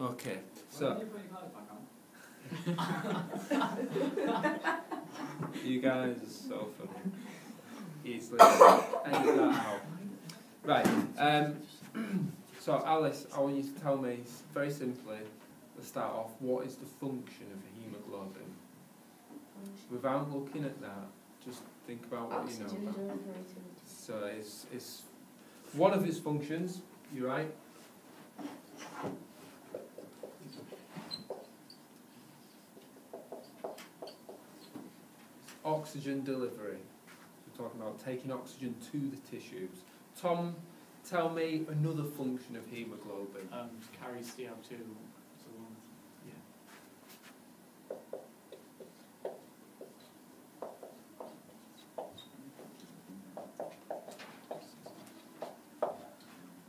Okay, so you guys are so funny. Easily edit that out. Right. So Alice, I want you to tell me very simply, to start off, what is the function of haemoglobin? Without looking at that, just think about what you know about. So it's one of its functions. You're right. Oxygen delivery. We're talking about taking oxygen to the tissues. Tom, tell me another function of haemoglobin. Carries CO2.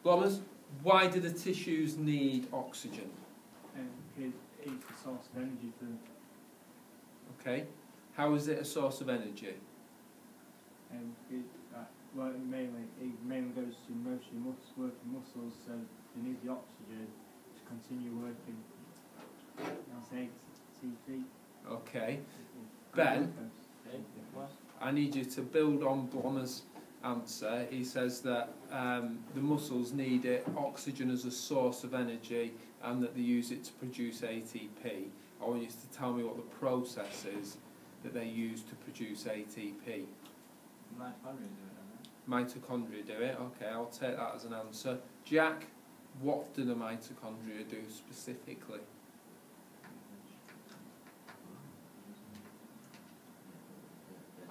Blommers, why do the tissues need oxygen? It's a source of energy for them. Okay. How is it a source of energy? It mainly goes to working muscles, so they need the oxygen to continue working. That's ATP. Okay. Ben, I need you to build on Blommer's answer. He says that the muscles need oxygen as a source of energy and that they use it to produce ATP. I want you to tell me what the process is that they use to produce ATP. Mitochondria do it. Okay, I'll take that as an answer. Jack, what do the mitochondria do specifically?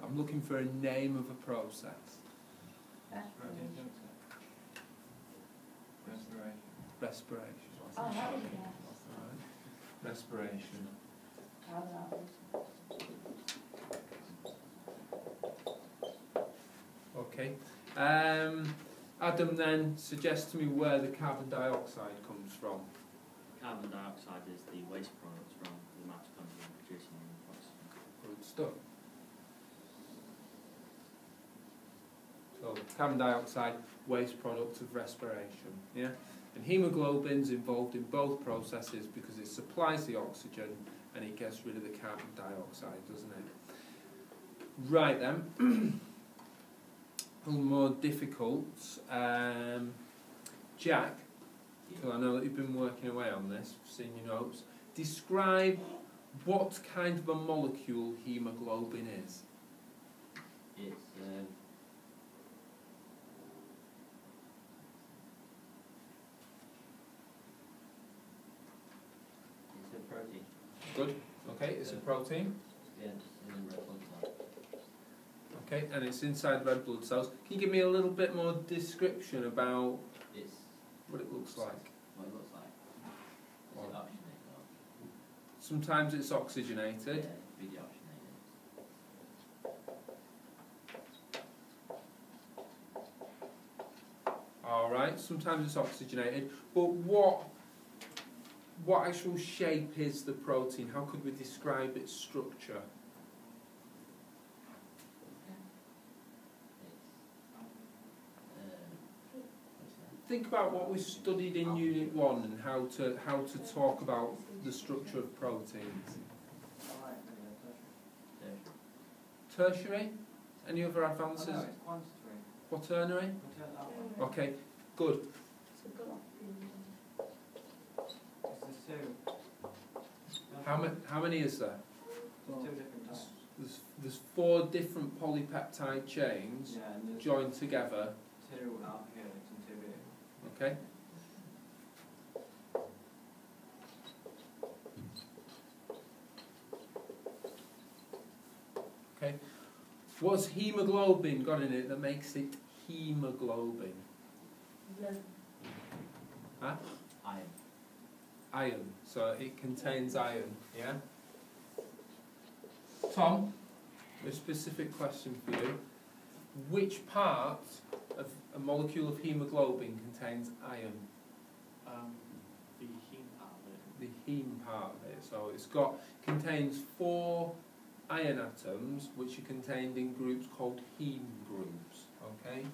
I'm looking for a name of a process. Respiration. Oh, that was Right. Respiration. Okay. Adam then suggests to me where the carbon dioxide comes from. Carbon dioxide is the waste product from the mitochondria producing oxygen. Good stuff. So carbon dioxide, waste product of respiration. Yeah? And haemoglobin's involved in both processes because it supplies the oxygen and it gets rid of the carbon dioxide, doesn't it? Right then. A little more difficult. Jack, because I know that you've been working away on this, seen your notes. Describe what kind of a molecule haemoglobin is. It's a protein. Good. Okay, it's a protein. Yeah, it's in red blood cells. Okay, and it's inside red blood cells. Can you give me a little bit more description about what it looks like? What it looks like. Is it oxygenated? Sometimes it's oxygenated. Yeah, really oxygenated. Alright, sometimes it's oxygenated. But what actual shape is the protein? How could we describe its structure? Think about what we studied in Unit 1 and how to talk about the structure of proteins. Tertiary? Any other advances? No, it's Quaternary? Okay, good. How many is there? Two different types. There's 4 different polypeptide chains joined together. 2 out here and 2 here. Okay. Okay. What's haemoglobin got in it that makes it haemoglobin? Huh? Iron. Iron. So it contains iron. Yeah. Tom, a specific question for you. Which part of a molecule of haemoglobin contains iron? The heme part of it. The heme part of it. So it's contains 4 iron atoms which are contained in groups called heme groups. Okay?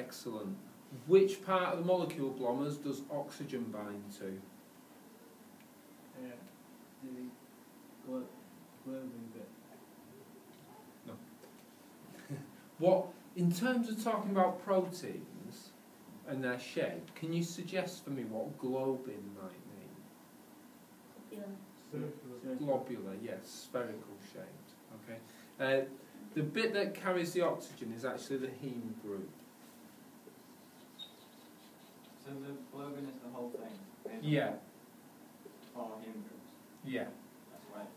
Excellent. Which part of the molecule, Blommers, does oxygen bind to? The globin bit. What, in terms of talking about proteins and their shape, can you suggest for me what globin might mean? Globular, yes, spherical shaped. Okay. The bit that carries the oxygen is actually the heme group. So the globin is the whole thing? Yeah. Or heme groups? Yeah. That's right.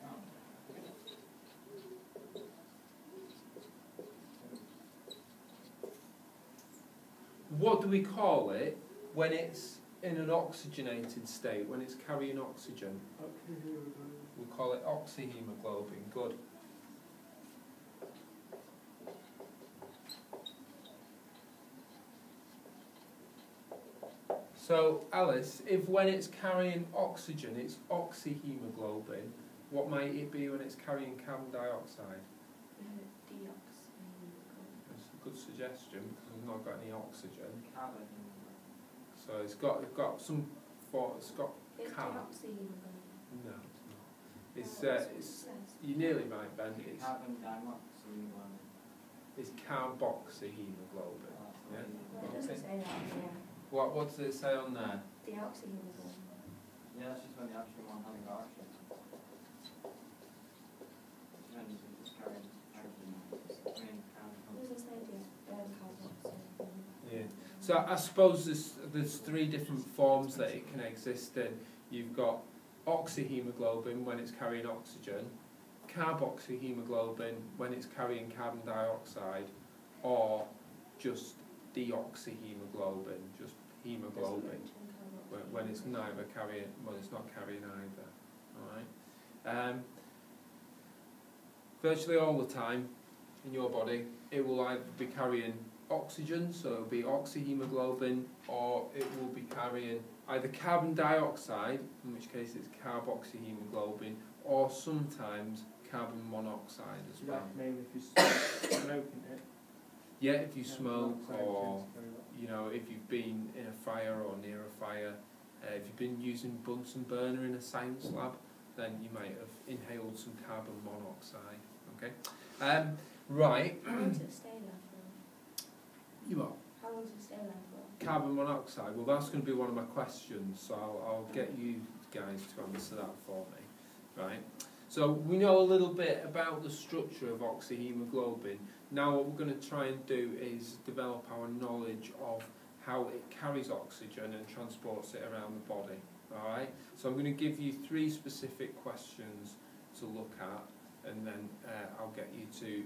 What do we call it when it's in an oxygenated state, when it's carrying oxygen? We call it oxyhemoglobin. Good. So, Alice, if when it's carrying oxygen it's oxyhemoglobin, what might it be when it's carrying carbon dioxide? That's a good suggestion because we've not got any oxygen. Carbon. So it's got some for it's got carb. No, it's not. It's you're nearly right, Ben. It's Carbon dioxyhemoglobin. it's carboxyhemoglobin. Yeah. It doesn't say that, yeah. What does it say on there? The oxyhemoglobin. Yeah, that's just when the oxygen one hasn't got oxygen. And it's just carrying hydrogen. It doesn't say the carboxyl. Yeah. So I suppose there's three different forms that it can exist in. You've got oxyhemoglobin when it's carrying oxygen, carboxyhemoglobin when it's carrying carbon dioxide, or just deoxyhemoglobin, just hemoglobin when it's neither carrying, well, it's not carrying either. All right. Virtually all the time in your body, it will either be carrying oxygen, so it'll be oxyhemoglobin, or it will be carrying either carbon dioxide, in which case it's carboxyhemoglobin, or sometimes carbon monoxide as well. Mainly if you're smoking it. Yeah, if you smoke, monoxide or tends to go up. you know, if you've been in a fire or near a fire, if you've been using Bunsen burner in a science lab, then you might have inhaled some carbon monoxide. Okay, right. How long does it stay there for? You are. How long does it stay there for? Carbon monoxide, well that's going to be one of my questions, so I'll get you guys to answer that for me. Right, so we know a little bit about the structure of oxyhemoglobin. Now what we're going to try and do is develop our knowledge of how it carries oxygen and transports it around the body. Alright, so I'm going to give you three specific questions to look at, and then I'll get you to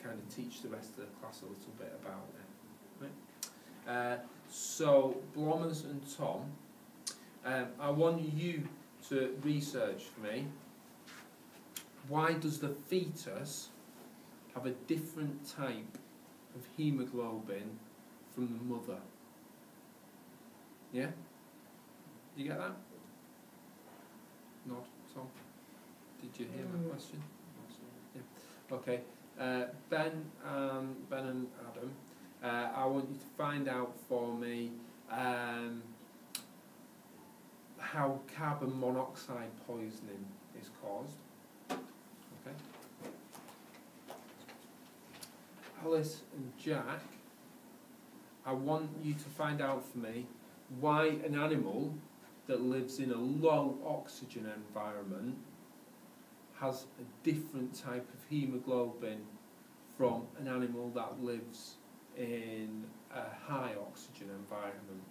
kind of teach the rest of the class a little bit about it. Right? So, Blommers and Tom, I want you to research for me, why does the fetus have a different type of hemoglobin from the mother? Yeah? You get that? Nod, Tom? Did you hear my question? Yeah. Okay. Ben and Adam, I want you to find out for me how carbon monoxide poisoning is caused. Okay. Alice and Jack, I want you to find out for me why an animal that lives in a low oxygen environment has a different type of hemoglobin from an animal that lives in a high oxygen environment.